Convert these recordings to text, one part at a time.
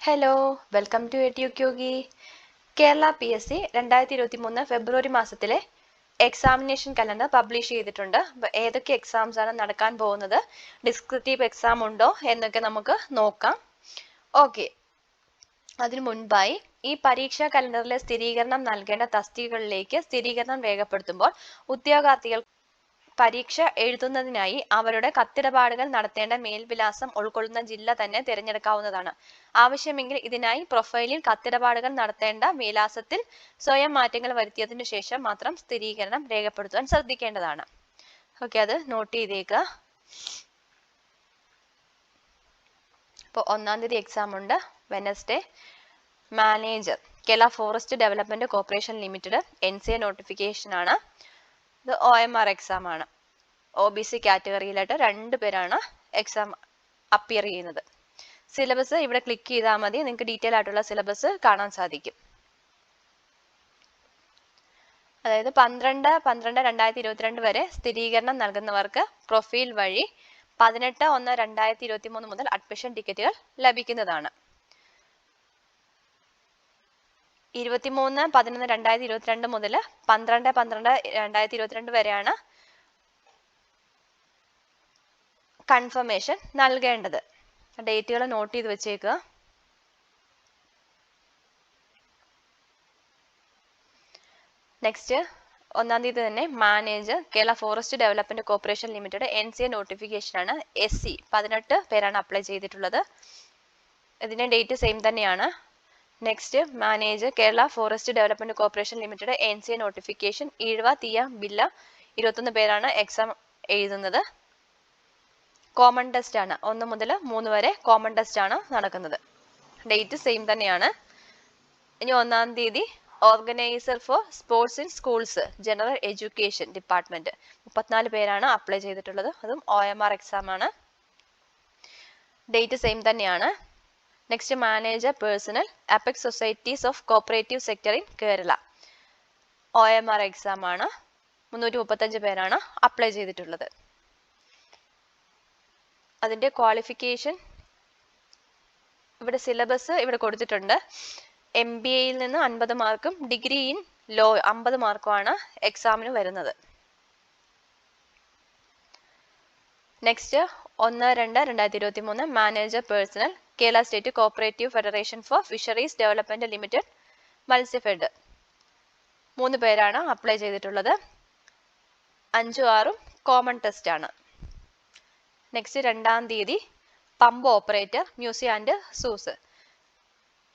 Hello, welcome to എഡ്യൂക്യോഗി. Kerala PSC 2023 ഫെബ്രുവരി മാസത്തിലെ എക്സാമിനേഷൻ കലണ്ടർ പബ്ലിഷ് ചെയ്തിട്ടുണ്ട്. ഏതൊക്കെ എക്സാംസ് ആണ് നടക്കാൻ പോകുന്നത്, ഡിസ്ക്രിപ്റ്റീവ് എക്സാം ഉണ്ടോ എന്നൊക്കെ നമുക്ക് നോക്കാം. ഓക്കെ, അതിനു മുൻപായി ഈ പരീക്ഷാ കലണ്ടറിലെ സ്ഥിരീകരണം നൽകേണ്ട തസ്തികകളിലേക്ക് സ്ഥിരീകരണം രേഖപ്പെടുത്തുമ്പോൾ ഉദ്യോഗാർത്ഥികൾ പരീക്ഷ എഴുതുന്നതിനായി അവരുടെ കത്തിടപാടുകൾ നടത്തേണ്ട മേൽവിലാസം ഉൾക്കൊള്ളുന്ന ജില്ല തന്നെ തിരഞ്ഞെടുക്കാവുന്നതാണ്. ആവശ്യമെങ്കിൽ ഇതിനായി പ്രൊഫൈലിൽ കത്തിടപാടുകൾ നടത്തേണ്ട വിലാസത്തിൽ സ്വയം മാറ്റങ്ങൾ വരുത്തിയതിനു ശേഷം മാത്രം സ്ഥിരീകരണം രേഖപ്പെടുത്തുവാൻ ശ്രദ്ധിക്കേണ്ടതാണ്. ഓക്കെ, അത് നോട്ട് ചെയ്തേക്കുക. ഇപ്പോൾ 1-ാം തീയതി എക്സാം ഉണ്ട്, Wednesday. Manager Kerala forest development corporation limited NCA notification ആണ്. ഇത് OMR എക്സാം ആണ്. OBC കാറ്റഗറിയിലായിട്ട് 2 പേരാണ് എക്സാം അപ്പിയർ ചെയ്യുന്നത്. സിലബസ് ഇവിടെ ക്ലിക്ക് ചെയ്താൽ മതി, നിങ്ങൾക്ക് ഡീറ്റെയിൽ ആയിട്ടുള്ള സിലബസ് കാണാൻ സാധിക്കും. അതായത് 12/12/2022 വരെ സ്ഥിരീകരണം നൽകുന്നവർക്ക് പ്രൊഫൈൽ വഴി 18/1/2023 മുതൽ അഡ്മിഷൻ ടിക്കറ്റുകൾ ലഭിക്കുന്നതാണ്. 23/11/2022 മുതൽ 12/12/2022 വരെയാണ് കൺഫർമേഷൻ നൽകേണ്ടത്. ഡേറ്റുകൾ നോട്ട് ചെയ്ത് വെച്ചേക്കുക. നെക്സ്റ്റ് 1-ാം തീയതി തന്നെ manager Kerala forest development corporation limited NCA notification ആണ്. SC 18 പേരാണ് അപ്ലൈ ചെയ്തിട്ടുള്ളത്. ഇതിന്റെ ഡേറ്റ് സെയിം തന്നെയാണ്. Next manager Kerala forest development corporation limited NCA notification Ezhava Thiyya Billava 21 പേരാണ് എക്സാം എഴുതുന്നത്. കോമൺ ടെസ്റ്റ് ആണ്. 1 മുതൽ 3 വരെ കോമൺ ടെസ്റ്റ് ആണ് നടക്കുന്നത്. ഡേറ്റ് സെയിം തന്നെയാണ്. ഇനി 1-ാം തീയതി organiser four sports in schools general education department 34 പേരാണ് അപ്ലൈ ചെയ്തിട്ടുള്ളത്. അതും OMR എക്സാം ആണ്. ഡേറ്റ് സെയിം തന്നെയാണ്. Next manager personal apex societies of cooperative sector in Kerala OMR exam ആണ്. 335 പേരാണ് അപ്ലൈ ചെയ്തിട്ടുള്ളത്. അതിന്റെ ക്വാളിഫിക്കേഷൻ ഇവിടെ സിലബസ് ഇവിടെ കൊടുത്തിട്ടുണ്ട്. MBAയിൽ നിന്ന് 50 മാർക്കും ഡിഗ്രി ഇൻ ലോ 50 മാർക്കുമാണ് എക്സാമിന് വരുന്നത്. Next 1/2/2023 manager personal Kerala state cooperative federation for fisheries development limited Matsyafed 3 പേരാണ് അപ്ലൈ ചെയ്തിട്ടുള്ളത്. 5ഉം 6ഉം കോമൺ ടെസ്റ്റ് ആണ്. നെക്സ്റ്റ് 2-ാം തീയതി പമ്പ് ഓപ്പറേറ്റർ മ്യൂസിയം ആൻഡ് സൂസ്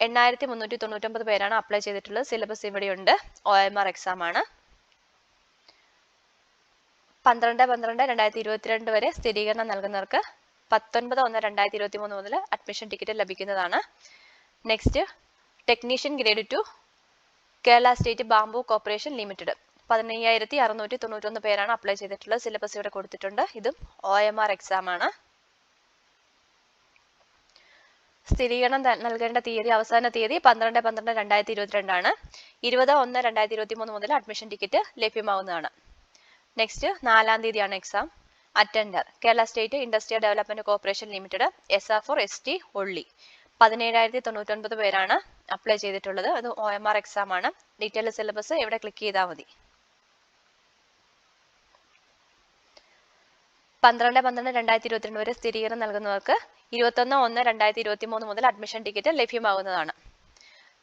8399 പേരാണ് അപ്ലൈ ചെയ്തിട്ടുള്ളത്. സിലബസ് ഇവിടെയുണ്ട്. OMR എക്സാം ആണ്. 12/12/2022 വരെ സ്ഥിരീകരണം നൽകുന്നവർക്ക് 19/1/2023 മുതൽ അഡ്മിഷൻ ടിക്കറ്റ് ലഭിക്കുന്നതാണ്. Next technician grade 2 Kerala state bamboo corporation limited 15,691 പേരാണ് അപ്ലൈ ചെയ്തിട്ടുള്ളത്. സിലബസ് ഇവിടെ കൊടുത്തിട്ടുണ്ട്. ഇതും OMR എക്സാം ആണ്. സ്ഥിരീകരണം നൽകേണ്ട തീയതി അവസാന തീയതി 12/12/2022 ആണ്. 20/1/2023 മുതൽ അഡ്മിഷൻ ടിക്കറ്റ് ലഭ്യമാവുന്നതാണ്. നെക്സ്റ്റ് 4-ാം തീയതിയാണ് exam. Attender Kerala state industrial development corporation limited SR for ST only 17,099 പേരാണ് അപ്ലൈ ചെയ്തിട്ടുള്ളത്. അത് OMR എക്സാം ആണ്. ഡീറ്റെയിൽ സിലബസ് ഇവിടെ ക്ലിക്ക് ചെയ്താൽ മതി. 12/12/2022 വരെ സ്ഥിരീകരണം നൽകുന്നവർക്ക് 21/1/2023 മുതൽ അഡ്മിഷൻ ടിക്കറ്റ് ലഭ്യമാകുന്നതാണ്.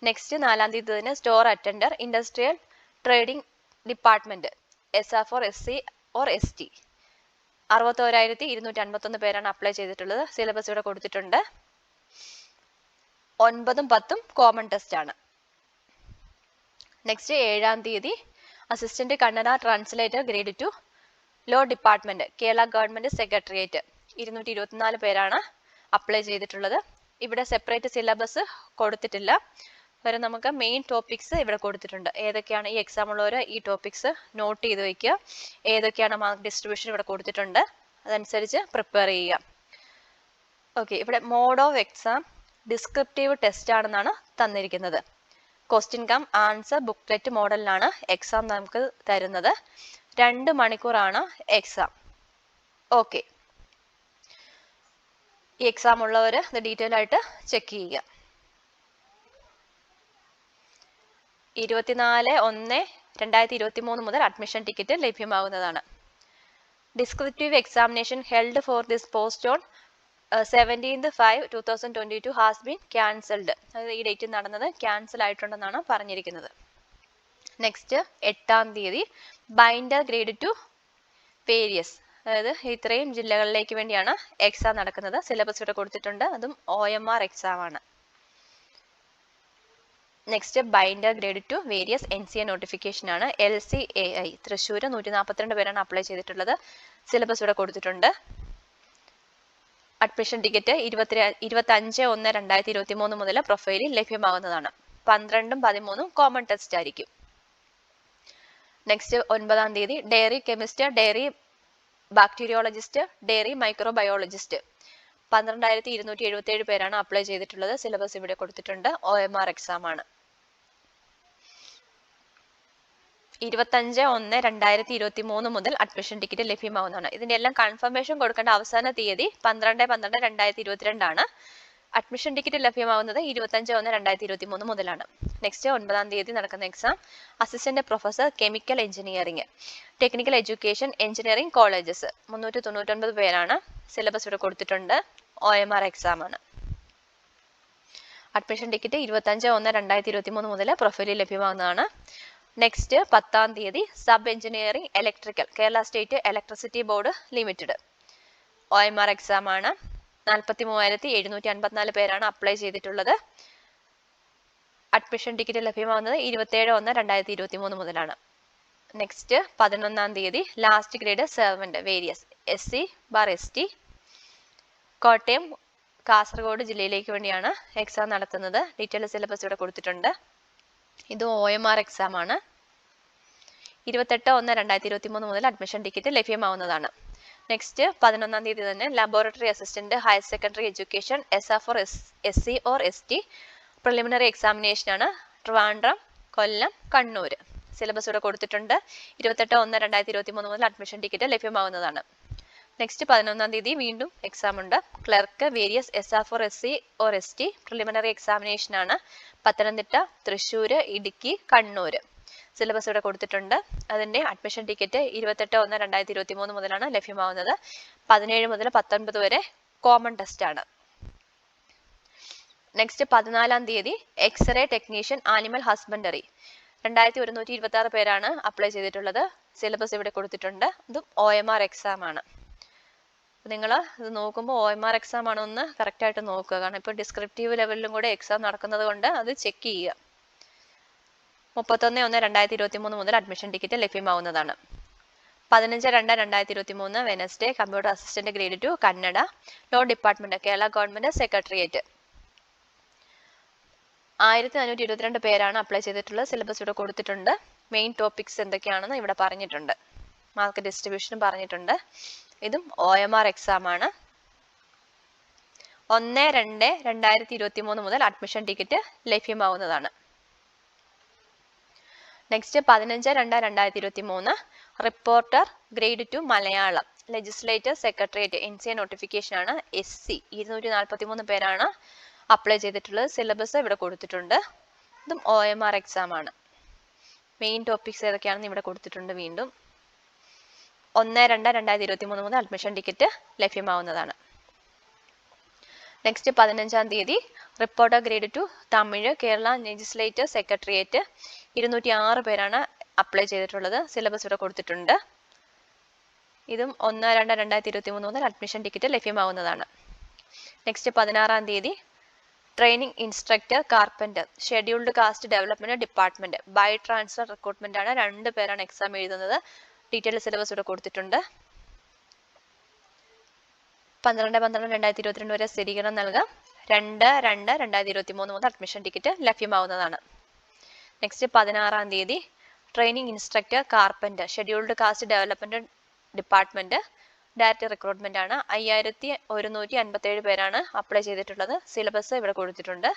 നെക്സ്റ്റ് 4-ാം തീയതി തന്നെ store attender industrial trading department SR for SC or ST 61,251 പേരാണ് അപ്ലൈ ചെയ്തിട്ടുള്ളത്. സിലബസ് ഇവിടെ കൊടുത്തിട്ടുണ്ട്. 9ഉം 10ഉം കോമൺ ടെസ്റ്റ് ആണ്. നെക്സ്റ്റ് 7-ാം തീയതി assistant Kannada translator grade 2 law department Kerala government secretariat 224 പേരാണ് അപ്ലൈ ചെയ്തിട്ടുള്ളത്. ഇവിടെ സെപ്പറേറ്റ് സിലബസ് കൊടുത്തിട്ടില്ല. വരെ നമുക്ക് മെയിൻ ടോപ്പിക്സ് ഇവിടെ കൊടുത്തിട്ടുണ്ട്. ഏതൊക്കെയാണ് ഈ എക്സാം ഉള്ളവർ ഈ ടോപ്പിക്സ് നോട്ട് ചെയ്ത് വയ്ക്കുക. ഏതൊക്കെയാണ് മാർക്ക് ഡിസ്ട്രിബ്യൂഷൻ ഇവിടെ കൊടുത്തിട്ടുണ്ട്. അതനുസരിച്ച് പ്രിപ്പയർ ചെയ്യുക. ഓക്കെ, ഇവിടെ mode of exam descriptive test ആണെന്നാണ് തന്നിരിക്കുന്നത്. ക്വസ്റ്റ്യൻ കം ആൻസർ ബുക്ക്ലെറ്റ് മോഡലിലാണ് എക്സാം നമുക്ക് തരുന്നത്. 2 മണിക്കൂറാണ് എക്സാം. ഓക്കെ, ഈ എക്സാം ഉള്ളവർ ഇത് ഡീറ്റെയിൽ ആയിട്ട് ചെക്ക് ചെയ്യുക. 24/1/2023 മുതൽ അഡ്മിഷൻ ടിക്കറ്റ് ലഭ്യമാകുന്നതാണ്. Descriptive examination held for this post on 17/5/2022 has been cancelled. അതായത് ഈ ഡേറ്റ് നടന്നത് ക്യാൻസൽ ആയിട്ടുണ്ടെന്നാണ് പറഞ്ഞിരിക്കുന്നത്. നെക്സ്റ്റ് 8-ാം തീയതി ബൈൻഡർ ഗ്രേഡ് 2 വേരിയസ്, അതായത് ഇത്രയും ജില്ലകളിലേക്ക് വേണ്ടിയാണ് എക്സാം നടക്കുന്നത്. സിലബസ് ഇവിടെ കൊടുത്തിട്ടുണ്ട്, അതും OMR എക്സാം ആണ്. Next binder grade 2 various NCA notification ആണ്. LCAI തൃശ്ശൂർ 142 പേരാണ് അപ്ലൈ ചെയ്തിട്ടുള്ളത്. സിലബസ് ഇവിടെ കൊടുത്തിട്ടുണ്ട്. അഡ്മിഷൻ ടിക്കറ്റ് 25/1/2023 മുതൽ പ്രൊഫൈലിൽ ലഭ്യമാകുന്നതാണ്. 12ഉം 13ഉം കോമൺ ടെസ്റ്റ് ആയിരിക്കും. നെക്സ്റ്റ് 9-ാം തീയതി dairy chemist, dairy bacteriologist, dairy microbiologist 12,277 പേരാണ് അപ്ലൈ ചെയ്തിട്ടുള്ളത്. സിലബസ് ഇവിടെ കൊടുത്തിട്ടുണ്ട്. OMR എക്സാം ആണ്. 25/1/2023 മുതൽ അഡ്മിഷൻ ടിക്കറ്റ് ലഭ്യമാവുന്നതാണ്. ഇതിന്റെ എല്ലാം കൺഫർമേഷൻ കൊടുക്കേണ്ട അവസാന തീയതി 12/12/2022 ആണ്. അഡ്മിഷൻ ടിക്കറ്റ് ലഭ്യമാവുന്നത് 25/1/2023 മുതലാണ്. നെക്സ്റ്റ് 9-ാം തീയതി നടക്കുന്ന exam assistant professor chemical engineering, technical education engineering colleges 399 പേരാണ്. സിലബസ് ഇവിടെ കൊടുത്തിട്ടുണ്ട്. OMR എക്സാം ആണ്. അഡ്മിഷൻ ടിക്കറ്റ് 25/1/2023 മുതൽ പ്രൊഫൈലിൽ ലഭ്യമാകുന്നതാണ്. നെക്സ്റ്റ് 10-ാം തീയതി sub engineering electrical, Kerala state electricity board limited OMR exam ആണ്. 43,754 പേരാണ് അപ്ലൈ ചെയ്തിട്ടുള്ളത്. അഡ്മിഷൻ ടിക്കറ്റ് ലഭ്യമാകുന്നത് 27/1/2023 മുതലാണ്. നെക്സ്റ്റ് 11-ാം തീയതി last grade servant various SC/ST Kottayam Kasaragod ജില്ലയിലേക്ക് വേണ്ടിയാണ് എക്സാം നടത്തുന്നത്. ഡീറ്റെയിൽ സിലബസ് ഇവിടെ കൊടുത്തിട്ടുണ്ട്. ഇത് OMR എക്സാം ആണ്. 28/1/2023 മുതൽ അഡ്മിഷൻ ടിക്കറ്റ് ലഭ്യമാവുന്നതാണ്. നെക്സ്റ്റ് 11-ാം തീയതി തന്നെ laboratory assistant higher secondary education SC or ST preliminary examination ആണ്. ട്രിവാൻഡ്രം, കൊല്ലം, കണ്ണൂർ. സിലബസ് ഇവിടെ കൊടുത്തിട്ടുണ്ട്. 28/1/2023 മുതൽ അഡ്മിഷൻ ടിക്കറ്റ് ലഭ്യമാവുന്നതാണ്. നെക്സ്റ്റ് 11-ാം തീയതി വീണ്ടും എക്സാം ഉണ്ട്. Clerk various SC or ST preliminary examination ആണ്. പത്തനംതിട്ട, തൃശ്ശൂർ, ഇടുക്കി, കണ്ണൂർ. സിലബസ് ഇവിടെ കൊടുത്തിട്ടുണ്ട്. അതിന്റെ അഡ്മിഷൻ ടിക്കറ്റ് 28/1/2023 മുതലാണ് ലഭ്യമാവുന്നത്. 17 മുതൽ 19 വരെ കോമൺ ടെസ്റ്റ് ആണ്. നെക്സ്റ്റ് 14-ാം തീയതി എക്സ്റേ ടെക്നീഷ്യൻ ആനിമൽ ഹസ്ബൻഡറി 2126 പേരാണ് അപ്ലൈ ചെയ്തിട്ടുള്ളത്. സിലബസ് ഇവിടെ കൊടുത്തിട്ടുണ്ട്. ഇതും OMR എക്സാം ആണ്. നിങ്ങൾ ഇത് നോക്കുമ്പോൾ OMR എക്സാം ആണോ എന്ന് കറക്റ്റ് ആയിട്ട് നോക്കുക. കാരണം ഇപ്പോൾ ഡിസ്ക്രിപ്റ്റീവ് ലെവലിലും കൂടെ എക്സാം നടക്കുന്നത് കൊണ്ട് അത് ചെക്ക് ചെയ്യുക. 31/1/2023 മുതൽ അഡ്മിഷൻ ടിക്കറ്റ് ലഭ്യമാവുന്നതാണ്. 15/2/2023 Wednesday computer assistant grade 2 Kannada, law department, Kerala government secretariat 1422 പേരാണ് അപ്ലൈ ചെയ്തിട്ടുള്ളത്. സിലബസ് ഇവിടെ കൊടുത്തിട്ടുണ്ട്. മെയിൻ ടോപ്പിക്സ് എന്തൊക്കെയാണെന്ന് ഇവിടെ പറഞ്ഞിട്ടുണ്ട്. മാർക്ക് ഡിസ്ട്രിബ്യൂഷനും പറഞ്ഞിട്ടുണ്ട്. ഇതും OMR എക്സാം ആണ്. 1/2/2023 മുതൽ അഡ്മിഷൻ ടിക്കറ്റ് ലഭ്യമാവുന്നതാണ്. Next 15/2/2023 reporter grade 2 Malayalam legislature secretariat NCA notification ആണ്. SC 243 പേരാണ് അപ്ലൈ ചെയ്തിട്ടുള്ളത്. സിലബസ് ഇവിടെ കൊടുത്തിട്ടുണ്ട്. ഇതും OMR എക്സാം ആണ്. മെയിൻ ടോപ്പിക്സ് ഏതൊക്കെയാണെന്ന് ഇവിടെ കൊടുത്തിട്ടുണ്ട്. വീണ്ടും 1/2/2023 മുതൽ അഡ്മിഷൻ ടിക്കറ്റ് ലഭ്യമാവുന്നതാണ്. നെക്സ്റ്റ് 15-ാം തീയതി reporter grade 2 Tamil Kerala legislator secretariat 206 പേരാണ് അപ്ലൈ ചെയ്തിട്ടുള്ളത്. സിലബസ് ഇവിടെ കൊടുത്തിട്ടുണ്ട്. ഇതും 1/2/2023 മുതൽ അഡ്മിഷൻ ടിക്കറ്റ് ലഭ്യമാവുന്നതാണ്. നെക്സ്റ്റ് 16-ാം തീയതി training instructor carpenter scheduled caste development department by transfer recruitment ആണ്. 2 പേരാണ് എക്സാം എഴുതുന്നത്. ഡീറ്റെയിൽ സിലബസ് ഇവിടെ കൊടുത്തിട്ടുണ്ട്. 12/12/2022 വരെ സ്ഥിരീകരണം നൽകാം. 2/2/2023 മുതൽ അഡ്മിഷൻ ടിക്കറ്റ് ലഭ്യമാവുന്നതാണ്. നെക്സ്റ്റ് 16-ാം തീയതി training instructor carpenter scheduled caste development department direct recruitment ആണ്. 5157 പേരാണ് അപ്ലൈ ചെയ്തിട്ടുള്ളത്. സിലബസ് ഇവിടെ കൊടുത്തിട്ടുണ്ട്.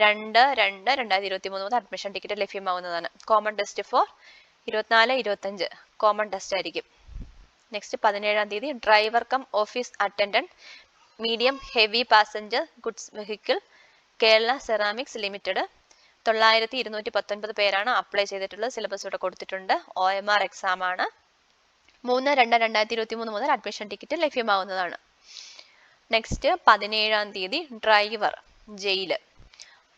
2/2/2023 മുതൽ അഡ്മിഷൻ ടിക്കറ്റ് ലഭ്യമാവുന്നതാണ്. Common test for 24-25 common test ആയിരിക്കും. നെക്സ്റ്റ് 17-ാം തീയതി driver cum office attendant medium heavy passenger goods vehicle Kerala ceramics limited 9219 പേരാണ് അപ്ലൈ ചെയ്തിട്ടുള്ളത്. സിലബസ് ഇവിടെ കൊടുത്തിട്ടുണ്ട്. OMR എക്സാം ആണ്. 3/2/2023 മുതൽ അഡ്മിഷൻ ടിക്കറ്റ് ലഭ്യമാവുന്നതാണ്. നെക്സ്റ്റ് 17-ാം തീയതി ഡ്രൈവർ ജയില്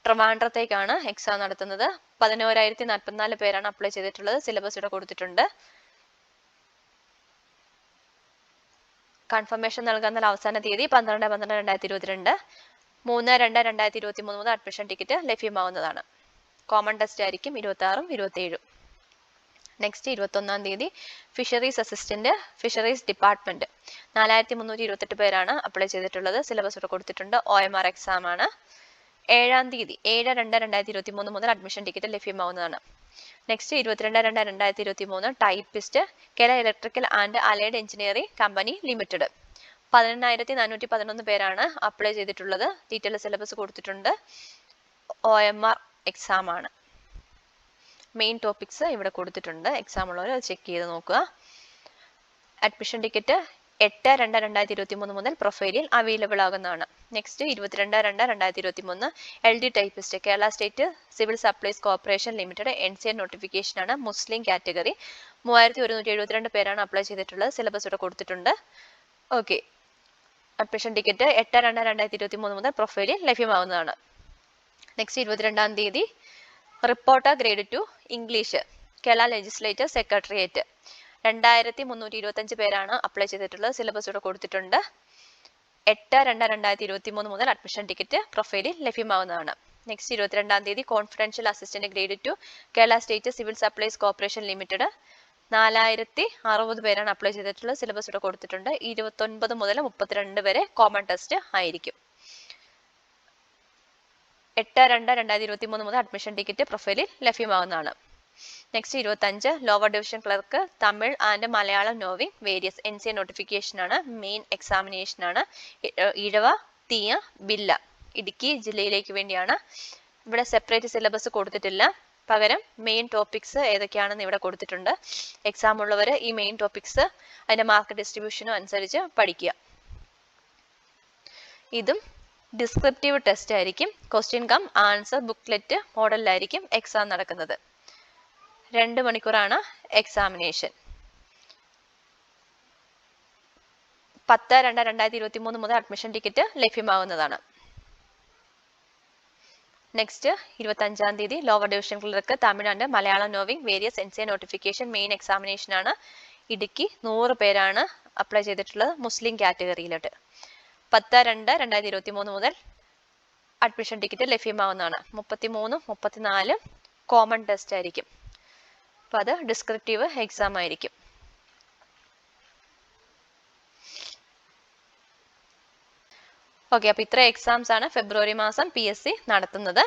ട്രിവാൻഡ്രത്തേക്കാണ് എക്സാം നടത്തുന്നത്. 11,044 പേരാണ് അപ്ലൈ ചെയ്തിട്ടുള്ളത്. സിലബസ് ഇവിടെ കൊടുത്തിട്ടുണ്ട്. കൺഫർമേഷൻ നൽകാനുള്ള അവസാന തീയതി 12/12/2022. 3/2/2023 മുതൽ അഡ്മിഷൻ ടിക്കറ്റ് ലഭ്യമാവുന്നതാണ്. കോമൺ ടെസ്റ്റ് ആയിരിക്കും 26-ഉം 27-ഉം. നെക്സ്റ്റ് 21-ാം തീയതി ഫിഷറീസ് അസിസ്റ്റന്റ് ഫിഷറീസ് ഡിപ്പാർട്ട്മെന്റ് 4328 പേരാണ് അപ്ലൈ ചെയ്തിട്ടുള്ളത്. സിലബസ് ഇവിടെ കൊടുത്തിട്ടുണ്ട്. OMR എക്സാം ആണ്. 7-ാം തീയതി 7/2/2023 മുതൽ അഡ്മിഷൻ ടിക്കറ്റ് ലഭ്യമാവുന്നതാണ്. Next 22/2/2023 typist Kerala electrical and allied engineering company limited 18,411 പേരാണ് അപ്ലൈ ചെയ്തിട്ടുള്ളത്. ഡീറ്റെയിൽ സിലബസ് കൊടുത്തിട്ടുണ്ട്. OMR എക്സാം ആണ്. മെയിൻ ടോപ്പിക്സ് ഇവിടെ കൊടുത്തിട്ടുണ്ട്. എക്സാം ഉള്ളവർ അത് ചെക്ക് ചെയ്ത് നോക്കുക. അഡ്മിഷൻ ടിക്കറ്റ് 8/2/2023 മുതൽ പ്രൊഫൈലിൽ അവൈലബിൾ ആകുന്നതാണ്. Next 22/2/2023 LD typist Kerala state civil supplies corporation limited NCA notification ആണ്. മുസ്ലിം കാറ്റഗറി 3172 പേരാണ് അപ്ലൈ ചെയ്തിട്ടുള്ളത്. സിലബസ് ഇവിടെ കൊടുത്തിട്ടുണ്ട്. ഓക്കെ, അഡ്മിഷൻ ടിക്കറ്റ് 8/2/2023 മുതൽ പ്രൊഫൈലിൽ ലഭ്യമാവുന്നതാണ്. നെക്സ്റ്റ് 22-ാം തീയതി reporter grade 2 English Kerala legislature secretariat 2325 പേരാണ് അപ്ലൈ ചെയ്തിട്ടുള്ളത്. സിലബസ് ഇവിടെ കൊടുത്തിട്ടുണ്ട്. 8/2/2023 മുതൽ അഡ്മിഷൻ ടിക്കറ്റ് പ്രൊഫൈലിൽ ലഭ്യമാവുന്നതാണ്. നെക്സ്റ്റ് 22-ാം തീയതി confidential assistant grade 2 Kerala state civil supplies corporation limited 4060 പേരാണ് അപ്ലൈ ചെയ്തിട്ടുള്ളത്. സിലബസ് ഇവിടെ കൊടുത്തിട്ടുണ്ട്. 29 മുതൽ 32 വരെ കോമൺ ടെസ്റ്റ് ആയിരിക്കും. 8/2/2023 മുതൽ അഡ്മിഷൻ ടിക്കറ്റ് പ്രൊഫൈലിൽ ലഭ്യമാവുന്നതാണ്. Next 25 lower division clerk Tamil and Malayalam knowing various NCA notification ആണ്. മെയിൻ എക്സാമിനേഷൻ ആണ്. ഇഴവ തീയ ബില്ല ഇടുക്കി ജില്ലയിലേക്ക് വേണ്ടിയാണ്. ഇവിടെ സെപ്പറേറ്റ് സിലബസ് കൊടുത്തിട്ടില്ല. പകരം മെയിൻ ടോപ്പിക്സ് ഏതൊക്കെയാണെന്ന് ഇവിടെ കൊടുത്തിട്ടുണ്ട്. എക്സാം ഉള്ളവർ ഈ മെയിൻ ടോപ്പിക്സ് അതിന്റെ മാർക്ക് ഡിസ്ട്രിബ്യൂഷനും അനുസരിച്ച് പഠിക്കുക. ഇതും ഡിസ്ക്രിപ്റ്റീവ് ടെസ്റ്റ് ആയിരിക്കും. ക്വസ്റ്റ്യൻ കം ആൻസർ ബുക്ക്ലെറ്റ് മോഡലിലായിരിക്കും എക്സാം നടക്കുന്നത്. 2 മണിക്കൂറാണ് എക്സാമിനേഷൻ. 10/2/2023 മുതൽ അഡ്മിഷൻ ടിക്കറ്റ് ലഭ്യമാവുന്നതാണ്. നെക്സ്റ്റ് 25-ാം തീയതി lower division clerk Tamil and Malayalam knowing various NCA notification main examination ആണ്. ഇടുക്കി 100 പേരാണ് അപ്ലൈ ചെയ്തിട്ടുള്ളത്. മുസ്ലിം കാറ്റഗറിയിലോട്ട് 10/2/2023 മുതൽ അഡ്മിഷൻ ടിക്കറ്റ് ലഭ്യമാവുന്നതാണ്. 33, 34 കോമൺ ടെസ്റ്റ് ആയിരിക്കും. അപ്പോൾ അത് ഡിസ്ക്രിപ്റ്റീവ് എക്സാം ആയിരിക്കും. ഓക്കെ, അപ്പോൾ ഇത്ര എക്സാംസ് ആണ് ഫെബ്രുവരി മാസം PSC നടത്തുന്നത്.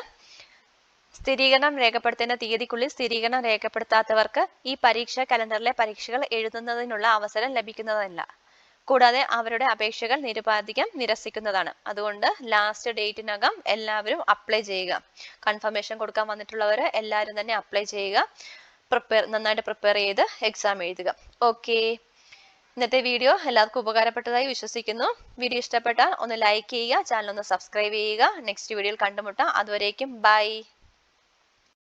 സ്ഥിരീകരണം രേഖപ്പെടുത്തേണ്ട തീയതിക്കുള്ളിൽ സ്ഥിരീകരണം രേഖപ്പെടുത്താത്തവർക്ക് ഈ പരീക്ഷാ കലണ്ടറിലെ പരീക്ഷകൾ എഴുതുന്നതിനുള്ള അവസരം ലഭിക്കുന്നതല്ല. കൂടാതെ അവരുടെ അപേക്ഷകൾ നിരുപാധികം നിരസിക്കുന്നതാണ്. അതുകൊണ്ട് ലാസ്റ്റ് ഡേറ്റിനകം എല്ലാവരും അപ്ലൈ ചെയ്യുക. കൺഫർമേഷൻ കൊടുക്കാൻ വന്നിട്ടുള്ളവർ എല്ലാവരും തന്നെ അപ്ലൈ ചെയ്യുക. നന്നായിട്ട് പ്രിപ്പയർ ചെയ്ത് എക്സാം എഴുതുക. ഓക്കെ, ഇന്നത്തെ വീഡിയോ എല്ലാവർക്കും ഉപകാരപ്പെട്ടതായി വിശ്വസിക്കുന്നു. വീഡിയോ ഇഷ്ടപ്പെട്ടാൽ ഒന്ന് ലൈക്ക് ചെയ്യുക, ചാനൽ ഒന്ന് സബ്സ്ക്രൈബ് ചെയ്യുക. നെക്സ്റ്റ് വീഡിയോയിൽ കണ്ടുമുട്ടാം. അതുവരേക്കും ബൈ.